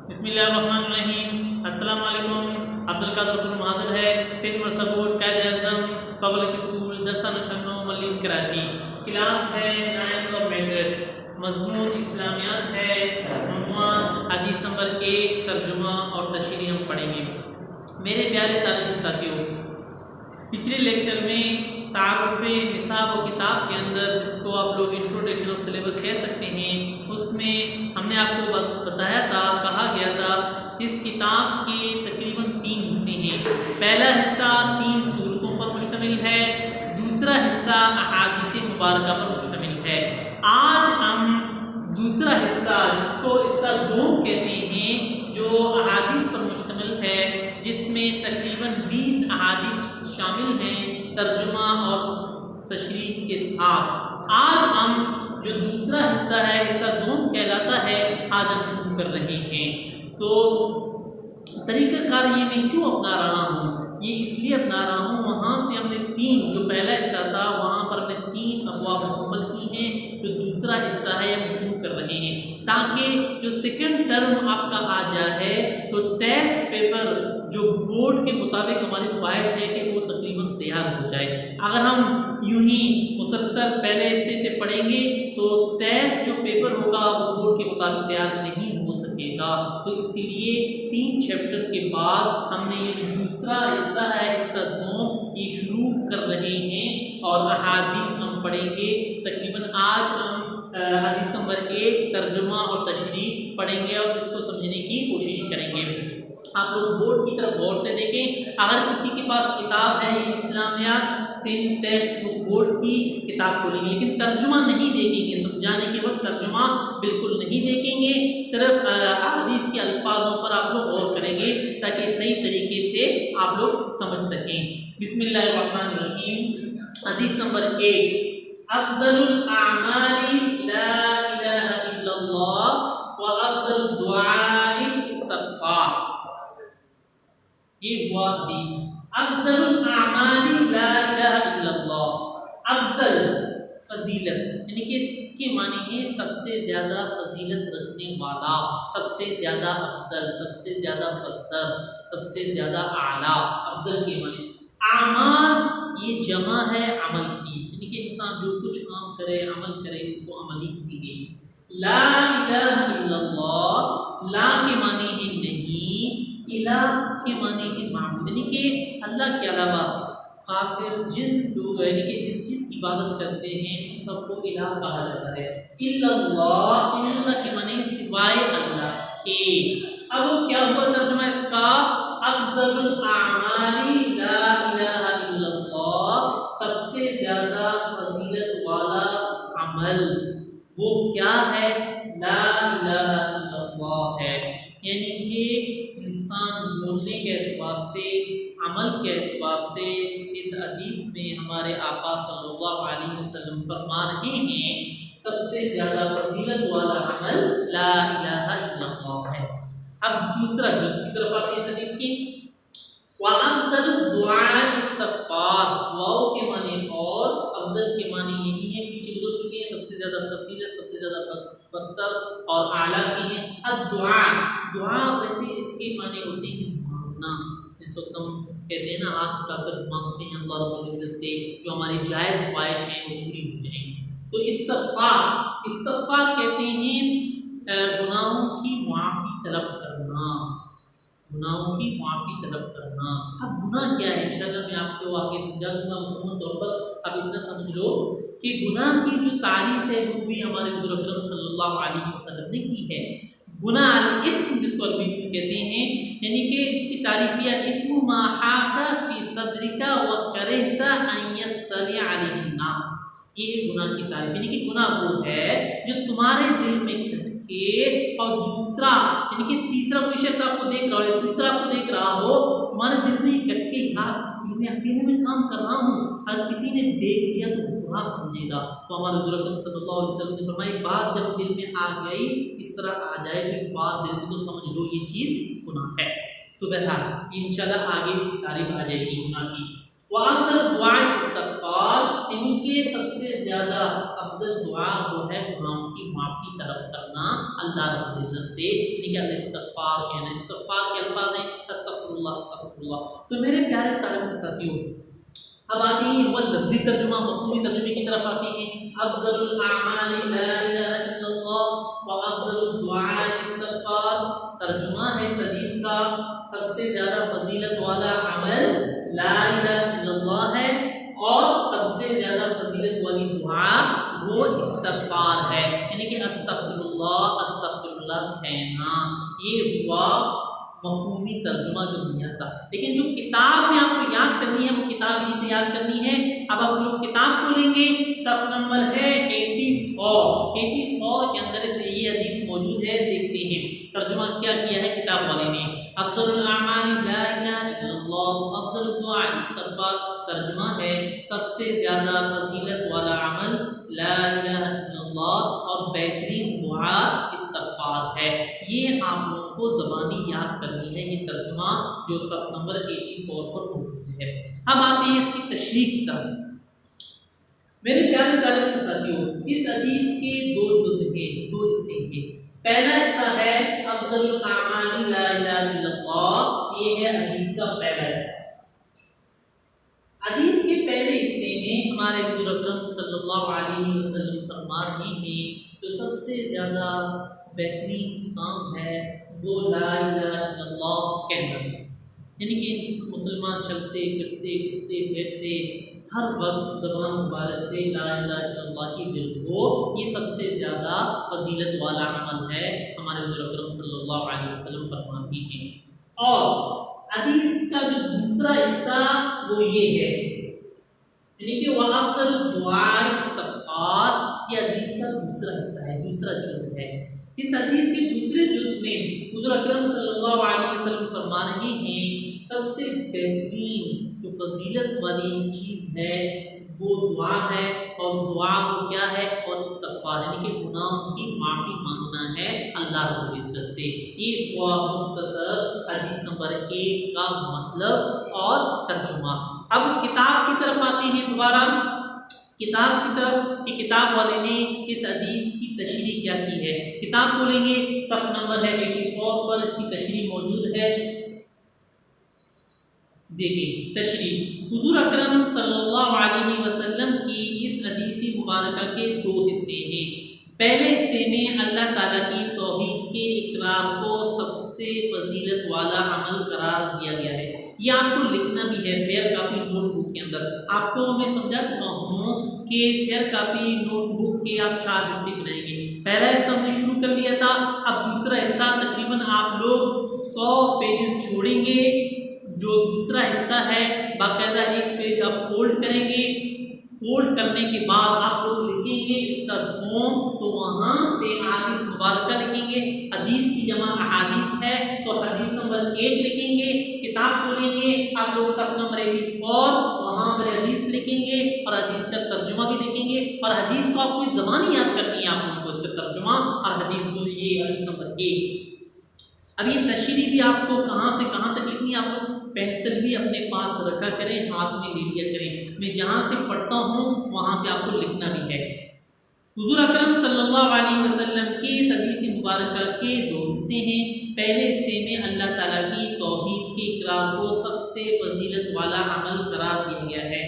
بسم اللہ الرحمن الرحیم۔ السلام علیکم۔ عبدالقادر خان حاضر ہے، senior support Quaid Azam public school درسہ نشانو ملین کراچی۔ کلاس ہے 9 اور میٹرک، مضمون اسلامیات ہے، عنوان حدیث نمبر 1 ترجمہ اور تشریح ہم پڑھیں گے۔ میرے پیارے طالب ساتھیوں، پچھلے لیکچر میں تعارف نصاب و کتاب کے اندر، جس کو آپ لوگ انٹروڈکشن آف سلیبس کہہ سکتے ہیں، اس میں ہم نے آپ کو بتایا تھا، کہا گیا تھا اس کتاب کے تقریباً 3 حصے ہیں۔ پہلا حصہ 3 صورتوں پر مشتمل ہے، دوسرا حصہ احادیث مبارکہ پر مشتمل ہے۔ آج ہم دوسرا حصہ، جس کو حصہ 2 کہتے ہیں، جو احادیث پر مشتمل ہے، جس میں تقریباً 20 احادیث شامل ہیں ترجمہ اور تشریح کے ساتھ، آج ہم جو دوسرا حصہ ہے، حصہ 2 کہلاتا ہے، آج ہم شروع کر رہے ہیں۔ تو طریقہ کار یہ میں کیوں اپنا رہا ہوں؟ یہ اس لیے اپنا رہا ہوں، وہاں سے ہم نے 3 جو پہلا حصہ تھا وہاں پر ہم نے 3 ابواب مکمل کی ہیں، جو دوسرا حصہ ہے ہم شروع کر رہے ہیں، تاکہ جو سیکنڈ ٹرم آپ کا آ جائے تو ٹیسٹ پیپر جو بورڈ کے مطابق ہماری خواہش ہے کہ وہ تقریباً تیار ہو جائے۔ اگر ہم یوں ہی مسلسل پہلے حصے سے پڑھیں گے تو ٹیسٹ جو پیپر ہوگا وہ بورڈ کے مطابق تیار نہیں ہو سکے گا۔ تو اسی لیے 3 چیپٹر کے بعد ہم نے یہ دوسرا حصہ ہے، حصہ 2 یہ شروع کر رہے ہیں، اور احادیث ہم پڑھیں گے۔ تقریباً آج ہم حدیث نمبر 1 ترجمہ اور تشریح پڑھیں گے اور اس کو سمجھنے کی کوشش کریں گے۔ آپ لوگ بورڈ کی طرف غور سے دیکھیں، اگر کسی کے پاس کتاب ہے یہ اسلامیات سین ٹیکسٹ بک بورڈ کی کتاب کھولیں گے، لیکن ترجمہ نہیں دیکھیں گے، سمجھانے کے وقت ترجمہ بالکل نہیں دیکھیں گے، صرف احادیث کے الفاظوں پر آپ لوگ غور کریں گے تاکہ صحیح طریقے سے آپ لوگ سمجھ سکیں۔ بسم اللہ الرحمن الرحیم۔ حدیث نمبر 1، افضل الاعمال لا الہ الا اللہ وافضل الدعاء الاستغفار۔ یہ ہوا حدیث، افضل الاعمال لا الہ الا اللہ۔ افضل فضیلت، یعنی کہ اس کے معنی ہے سب سے زیادہ فضیلت رکھنے والا، سب سے زیادہ افضل، سب سے زیادہ برتر، سب سے زیادہ اعلیٰ۔ افضل کے معنی اعمال، یہ جمع ہے عمل کی، یعنی کہ انسان جو کچھ کام کرے، عمل کرے، اس کو عملی کہی گئی۔ لا الہ الا اللہ، لا کے معنی ہے نہیں، الہ کے معنی ہے معبود، یعنی کہ اللہ کے علاوہ کافر جن لوگ، یعنی کہ جس چیز کی عبادت کرتے ہیں ان سب کو الہ کہا جاتا ہے۔ الا اللہ، اللہ کے معنی سوائے اللہ کے۔ اب کیا ہوا ترجمہ اس کا؟ افضل الاعمال لا الہ الا اللہ، سب سے زیادہ فضیلت والا عمل وہ کیا ہے؟ لا الہ الا اللہ ہے، یعنی کہ انسان بولنے کے اعتبار سے، عمل کے اعتبار سے اس حدیث میں ہمارے آقا صلی اللہ علیہ وسلم فرما رہے ہیں سب سے زیادہ فضیلت والا عمل لا الہ الا اللہ ہے۔ اب دوسرا جز کی طرف آتے ہیں اس حدیث کی، وَأَفْضَلُ الدُّعَاءِ اسْتِغْفَارُ، واو کے معنی اور افضل کے معنی یہی ہے، پیچھے گزر چکے ہیں، سب سے زیادہ فضیلت، سب سے زیادہ برتر اور اعلیٰ کی ہے۔ الدعاء، دعا ویسے اس کے معنی ہوتے ہیں مانگنا، جس وقت ہم کہتے ہیں نا ہاتھ اٹھا کر مانگتے ہیں اللہ رب العزت سے جو ہماری جائز خواہش ہیں وہ پوری ہو جائیں۔ تو استغفار، استغفار کہتے ہیں گناہوں کی معافی طلب کرنا، گناہوں کی معافی طلب کرنا۔ اب گناہ کیا ہے انشاءاللہ میں آپ کو آگے سمجھا دوں گا مکمل طور پر، اب اتنا سمجھ لو کہ گناہ کی جو تعریف ہے وہ بھی ہمارے حضور اکرم صلی اللہ علیہ وسلم نے کی ہے۔ گناہ الاسم جس کو عربی میں کہتے ہیں، یعنی کہ اس کی تعریف یہ اسم ما حاک فی صدرک وکرہت ان یطلع علیہ الناس، یہ ہے گناہ کی تعریف، یعنی کہ گناہ وہ ہے جو تمہارے دل میں کھٹکے اور دوسرا، یعنی کہ تیسرا کوئی شخص آپ کو دیکھ رہا ہو یا دوسرا آپ کو دیکھ رہا ہو، تمہارے دل میں کھٹکے یار میں اکیلے میں کام کر رہا ہوں، اگر کسی نے دیکھ لیا تو برا سمجھے گا۔ تو ہمارے حضور اکرم صلی اللہ علیہ وسلم نے فرمایا ایک بات جب دل میں آ گئی، اس طرح آ جائے کہ بات دل میں تو سمجھ لو یہ چیز گناہ ہے۔ تو بہرحال انشاءاللہ آگے اس کی تعریف آ جائے گی گناہ کی۔ وافضل دعائے استغفار، یعنی کہ سب سے زیادہ افضل دعا وہ ہے گناہوں کی معافی طلب کرنا اللہ رب العزت سے، یعنی کہ استغفار کہنا، استغفار کے الفاظ ہیں استغفر اللہ استغفر اللہ۔ تو میرے پیارے طالب ساتھیوں، اب آتے ہیں وہ لفظی ترجمہ، مفہومی ترجمے کی طرف آتے ہیں۔ افضل الاعمال لا الہ الا اللہ و افضل الدعاء استغفار، ترجمہ ہے اس حدیث کا سب سے زیادہ فضیلت والا عمل لا الہ الا اللہ ہے، اور سب سے زیادہ فضیلت والی دعا وہ استغفار ہے، یعنی کہ استغفر اللہ کہنا۔ یہ ہوا مفہومی ترجمہ جو دیا تھا، لیکن جو کتاب میں آپ کو یاد کرنی ہے وہ کتاب ہی سے یاد کرنی ہے۔ اب آپ لوگ کتاب کھولیں گے، صفحہ نمبر ہے 84 کے اندر سے یہ حدیث موجود ہے، دیکھتے ہیں ترجمہ کیا کیا ہے کتاب والے نے۔ افضل الاعمال لا الہ الا اللہ افضل الدعاء استغفار، ترجمہ ہے سب سے زیادہ فضیلت والا عمل لا الہ الا اللہ اور بہترین دعا استغفار ہے۔ یہ آپ لوگوں کو زبانی یاد کرنی ہے، یہ ترجمہ جو صفحہ نمبر 84 پر موجود ہے۔ اب آتے ہیں اس کی تشریح کی طرف۔ میرے پیارے طالب ساتھیوں، اس حدیث کے دو جزء ہیں، دو حصے ہیں۔ پہلا حصہ ہے افضل الاعمال لا الہ الا اللہ، یہ ہے حدیث کا پہلا حصہ۔ حدیث کے پہلے حصے میں ہمارے حضور اکرم صلی اللہ علیہ وسلم فرما رہے ہیں جو سب سے زیادہ بہترین کام ہے وہ لا الہ الا اللہ کہنا ہے، یعنی کہ مسلمان چلتے پھرتے اٹھتے بیٹھتے ہر وقت زبان مبارک سے لا الہ الا اللہ کی ورد ہو، یہ سب سے زیادہ فضیلت والا عمل ہے، ہمارے حضور اکرم صلی اللہ علیہ وسلم فرماتے ہیں۔ اور حدیث کا جو دوسرا حصہ وہ یہ ہے، یعنی کہ وہ افضل دعا استغفار، یہ حدیث کا دوسرا حصہ ہے، دوسرا جز ہے۔ اس حدیث کے دوسرے جز میں حضور اکرم صلی اللہ علیہ وسلم فرما رہے ہیں سب سے بہترین جو فضیلت والی چیز ہے وہ دعا ہے، اور دعا کو کیا ہے، اور استغفار یعنی کہ گناہوں کی معافی مانگنا ہے اللہ رب العزت سے۔ یہ ہوا مختصر حدیث نمبر 1 کا مطلب اور ترجمہ۔ اب کتاب کی طرف آتے ہیں دوبارہ، کتاب کی طرف کہ کتاب والے نے اس حدیث کی تشریح کیا کی ہے۔ کتاب کھولیں گے، صفحہ نمبر ہے 84 پر اس کی تشریح موجود ہے۔ دیکھیں تشریح، حضور اکرم صلی اللہ علیہ وسلم کی اس حدیث مبارکہ کے دو حصے ہیں۔ پہلے حصے میں اللہ تعالیٰ کی توحید کے اقرار کو سب سے فضیلت والا عمل قرار دیا گیا ہے۔ یہ آپ کو لکھنا بھی ہے فیئر کاپی نوٹ بک کے اندر۔ آپ کو میں سمجھا چکا ہوں کہ فیئر کاپی نوٹ بک کے آپ 4 حصے بنائیں گے۔ پہلا حصہ ہم نے شروع کر لیا تھا، اب دوسرا حصہ تقریباً آپ لوگ 100 پیجز چھوڑیں گے۔ جو دوسرا حصہ ہے باقاعدہ ایک پیج آپ فولڈ کریں گے، فولڈ کرنے کے بعد آپ لوگ لکھیں گے حصہ 2، تو وہاں سے احادیث مبارکہ لکھیں گے۔ حدیث کی جمع احادیث ہے تو حدیث نمبر 1 لکھیں گے۔ کتاب کھولیں گے آپ لوگ صفحہ نمبر 84، وہاں پر حدیث لکھیں گے اور حدیث کا ترجمہ بھی لکھیں گے، اور حدیث کو آپ کو زبانی یاد کرنی ہے، آپ کو اس کا ترجمہ اور حدیث کو، یہ حدیث نمبر 1۔ اب یہ تشریح بھی آپ کو کہاں سے کہاں تک لکھنی ہے، آپ لوگ پینسل بھی اپنے پاس رکھا کریں، ہاتھ میں لے لیا کریں۔ میں جہاں سے پڑھتا ہوں وہاں سے آپ کو لکھنا بھی ہے۔ حضور اکرم صلی اللہ علیہ وسلم کی اس حدیث مبارکہ کے 2 حصے ہیں۔ پہلے حصے میں اللہ تعالیٰ کی توحید کے اقرار کو سب سے فضیلت والا عمل قرار دیا گیا ہے۔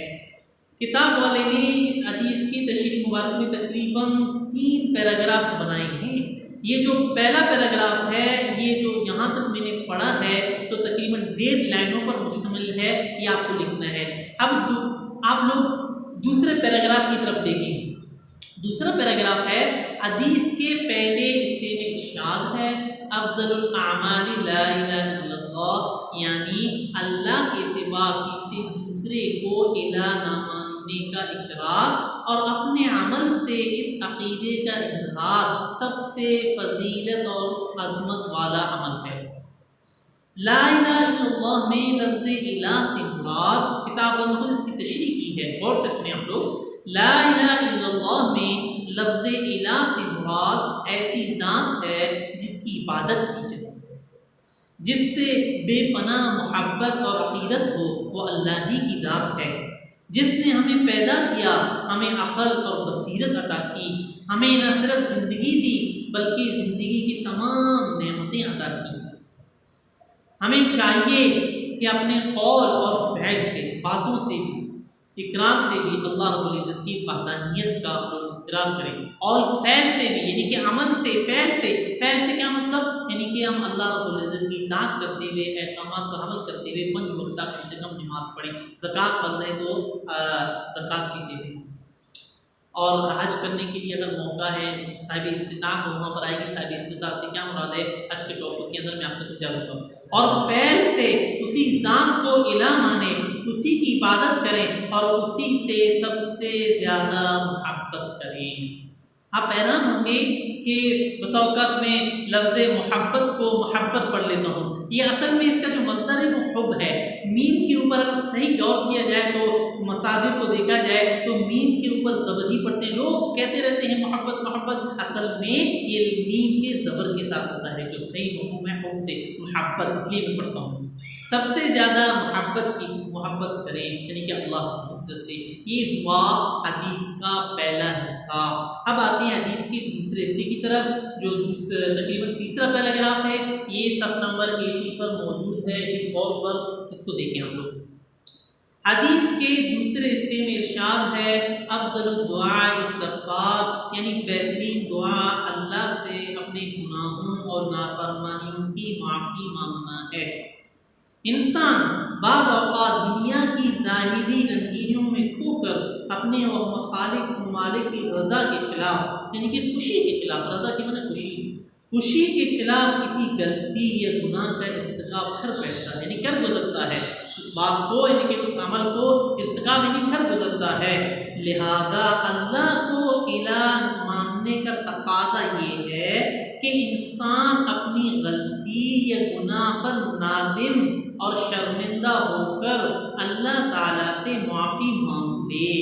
کتاب والے نے اس حدیث کی تشریح مبارک میں تقریباً 3 پیراگراف بنائے ہیں۔ یہ جو پہلا پیراگراف ہے، یہ جو یہاں تک میں نے پڑھا ہے تو تقریباً 1.5 لائنوں پر مشتمل ہے، یہ آپ کو لکھنا ہے۔ اب آپ لوگ دوسرے پیراگراف کی طرف دیکھیں۔ دوسرا پیراگراف ہے حدیث کے پہلے حصے میں ارشاد ہے افضل الاعمال لا الہ الا اللہ، یعنی اللہ کے سوا کسی دوسرے کو الہ نہ ماننے کا اقرار اور اپنے عمل سے اس عقیدے کا اظہار سب سے فضیلت اور عظمت والا عمل ہے۔ لا الہ الا اللہ میں لفظ الہ سے مراد، کتاب نے خود اس کی تشریح کی ہے، غور سے سنیں آپ لوگ۔ لا الہ الا اللہ میں لفظ الہ سے مراد ایسی ذات ہے جس کی عبادت کی جائے، جس سے بے پناہ محبت اور عقیدت ہو، وہ اللہ ہی کی ذات ہے۔ جس نے ہمیں پیدا کیا، ہمیں عقل اور بصیرت عطا کی، ہمیں نہ صرف زندگی دی بلکہ زندگی کی تمام نعمتیں عطا کی۔ ہمیں چاہیے کہ اپنے قول اور فعل سے، باتوں سے بھی، اقرار سے بھی اللہ رب العزت کی وحدانیت کا اقرار کریں، اور فعل سے بھی، یعنی کہ عمل سے، فعل سے کیا مطلب؟ یعنی کہ ہم اللہ رب العزت کی اطاعت کرتے ہوئے، احکامات پر عمل کرتے ہوئے 5 وقتہ کم سے کم نماز پڑھیں، زکوٰۃ فرض ہے تو زکوٰۃ بھی دے دیں، اور حج کرنے کے لیے اگر موقع ہے، صاحب استطاعت وہاں پر آئے گی۔ صاحب استطاعت سے کیا مراد ہے؟ حج کے ٹاپک کے اندر میں آپ کو سمجھا دوں گا۔ اور فعل سے اسی ذات کو الہ مانیں، اسی کی عبادت کریں اور اسی سے سب سے زیادہ محبت کریں۔ آپ حیران ہوں گے کہ بسا اوقات میں لفظ محبت کو محبت پڑھ لیتا ہوں، یہ اصل میں اس کا جو مصدر ہے وہ حب ہے۔ میم کے اوپر اگر صحیح غور کیا جائے تو مصادر کو دیکھا جائے تو میم کے اوپر زبر ہی پڑھتے ہیں، لوگ کہتے رہتے ہیں محبت محبت، اصل میں یہ میم کے زبر کے ساتھ ہوتا ہے، جو صحیح مفہوم ہے حب سے محبت، اس لیے میں پڑھتا ہوں۔ سب سے زیادہ محبت کریں، یعنی کہ اللہ کی عزت سے۔ یہ ہوا حدیث کا پہلا حصہ۔ اب آتے ہیں حدیث کے دوسرے حصے کی طرف، جو تقریباً تیسرا پیراگراف ہے، یہ صف نمبر 80 پر موجود ہے، فور پر، اس کو دیکھیں ہم لوگ۔ حدیث کے دوسرے حصے میں ارشاد ہے افضل الدعاء استغفار، یعنی بہترین دعا اللہ سے اپنے گناہوں اور نافرمانیوں کی معافی مانگنا ہے۔ انسان بعض اوقات دنیا کی ظاہری رنگینیوں میں کھو کر اپنے اور ممالک کی رضا کے خلاف، یعنی کہ خوشی کے خلاف، رضا کی معنی خوشی کے خلاف کسی غلطی یا گناہ کا ارتکاب کر بیٹھتا ہے، یعنی کر گزرتا ہے اس بات کو، یعنی کہ اس عمل کو ارتکاب یعنی کر گزرتا ہے۔ لہذا اللہ کو الہ ماننے کا تقاضا یہ ہے کہ انسان اپنی غلطی یا گناہ پر نادم اور شرمندہ ہو کر اللہ تعالیٰ سے معافی مانگ لے۔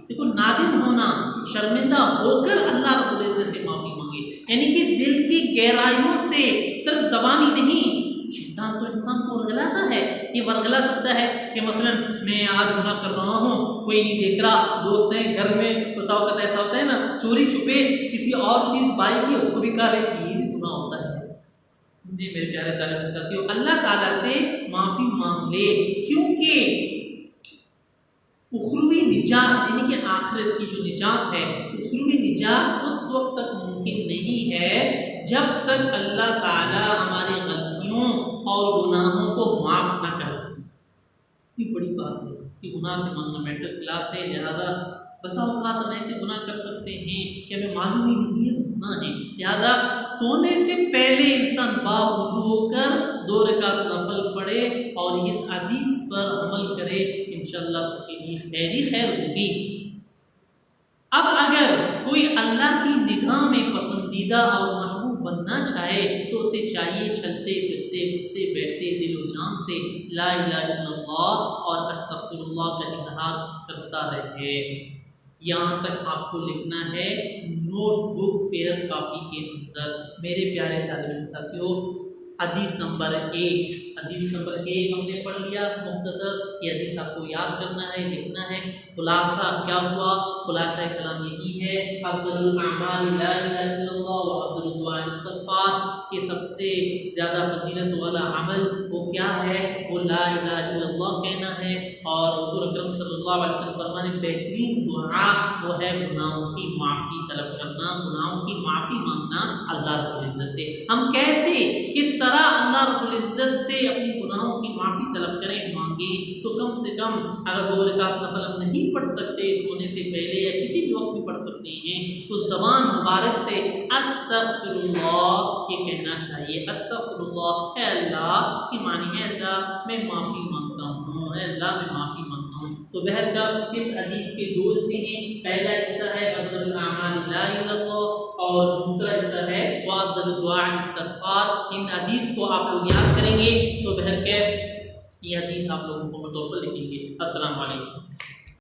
دیکھو، نادم ہونا، شرمندہ ہو کر اللہ رب العزت سے معافی مانگے، یعنی کہ دل کی گہرائیوں سے، صرف زبانی نہیں۔ شیطان تو انسان کو ورگلاتا ہے، یہ ورگلا سکتا ہے کہ مثلا میں آج گناہ کر رہا ہوں، کوئی نہیں دیکھ رہا، دوست ہیں گھر میں، بسا اوقات ایسا ہوتا ہے نا، چوری چھپے کسی اور چیز بائی کی، اس کو بھی کہا رہے کہ یہ بھی گناہ ہوتا ہے۔ جی میرے پیارے طالب ساتھیو، اللہ تعالیٰ سے معافی مانگ لے، کیونکہ اخروی نجات، یعنی کہ آخرت کی جو نجات ہے، اخروی نجات اس وقت تک ممکن نہیں ہے جب تک اللہ تعالیٰ ہماری غلطیوں اور گناہوں کو معاف نہ کر دے۔ اتنی بڑی بات ہے کہ گناہ سے مانگنا میٹر کلاس ہے، لہذا بسا اوقات ہم ایسے گناہ کر سکتے ہیں کہ ہمیں معلوم ہی نہیں ہے گناہ ہے، لہذا سونے سے پہلے انسان باوضو ہو کر 2 رکعت نفل پڑھے اور اس حدیث پر عمل کرے، انشاءاللہ اس کے لیے خیر ہی خیر ہوگی۔ اب اگر کوئی اللہ کی نگاہ میں پسندیدہ اور محبوب بننا چاہے تو اسے چاہیے چلتے پھرتے اٹھتے بیٹھتے دل و جان سے لا الہ الا اللہ اور استغفر اللہ کا اظہار کرتا رہے۔ یہاں تک آپ کو لکھنا ہے نوٹ بک فیئر کاپی کے اندر۔ میرے پیارے طالب ساتھیوں، حدیث نمبر 1 ہم نے پڑھ لیا مختصر۔ یہ حدیث آپ کو یاد کرنا ہے، لکھنا ہے۔ خلاصہ کیا ہوا؟ خلاصہ کلام یہی ہے افضل الاعمال لا الہ الا اللہ و افضل الدعاء استغفار، کہ سب سے زیادہ فضیلت والا عمل وہ کیا ہے؟ وہ لا الہ الا اللہ کہنا ہے، اور حضور اکرم صلی اللہ علیہ وسلم فرمانے بہترین دعا وہ ہے گناہوں کی معافی طلب کرنا، گناہوں کی معافی مانگنا اللہ رب العزت سے۔ ہم کیسے، کس طرح اللہ رب العزت سے اپنی گناہوں کی معافی طلب کریں، مانگیں؟ تو کم سے کم اگر 2 رکعت نفل ہم نہیں پڑھ سکتے سونے سے پہلے یا کسی بھی وقت بھی پڑھ سکتے ہیں تو زبان مبارک سے استغفر اللہ یہ کہنا چاہیے۔ استغفر اللہ، اے اللہ، اس کی معنی ہے اللہ میں معافی مانگتا ہوں، اے اللہ میں معافی مانگتا ہوں۔ تو بہرکیف اس حدیث کے 2 حصے ہیں، پہلا حصہ ہے افضل الاعمال لا الہ الا اللہ اور دوسرا حصہ ہے وافضل الدعاء استغفار۔ ان حدیث کو آپ لوگ یاد کریں گے تو بہرکیف یہ حدیث آپ لوگوں کو طور پر لکھیں گے۔ السلام علیکم۔